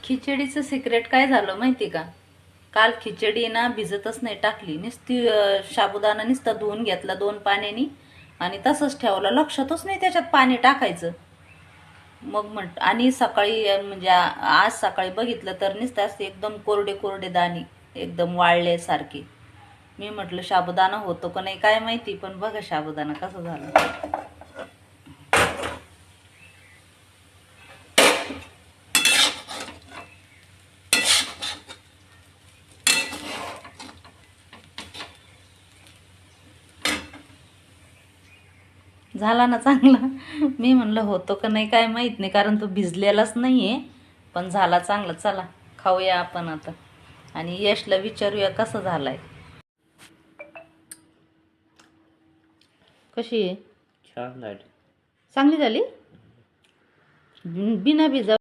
खिचडीचं secret काय झालं माहिती का? काल खिचडी ना भिजतच नाही टाकली, नुसती साबुदाणा नुसता धुवून घेतला 2 पाण्यानी आणि तसंच ठेवला, लक्षातच नाही त्याच्यात पाणी टाकायचं. मग आणि सकाळी म्हणजे आज सकाळी बघितलं तर नुसतं असते एकदम कोरडे कोरडे दाणे, एकदम वाळल्यासारखे. मी म्हटलं साबुदाणा होतो का नाही काय माहिती, पण बघा साबुदाणा कसं झालं. झाला ना चांगला. मी म्हणलं होतो का नाही काय माहीत नाही, कारण तो भिजलेलाच नाही आहे, पण झाला चांगला. चला खाऊया आपण आता आणि यशला विचारूया कसं झालाय. कशी आहे? छान झाली. चांगली झाली. बिना भिजा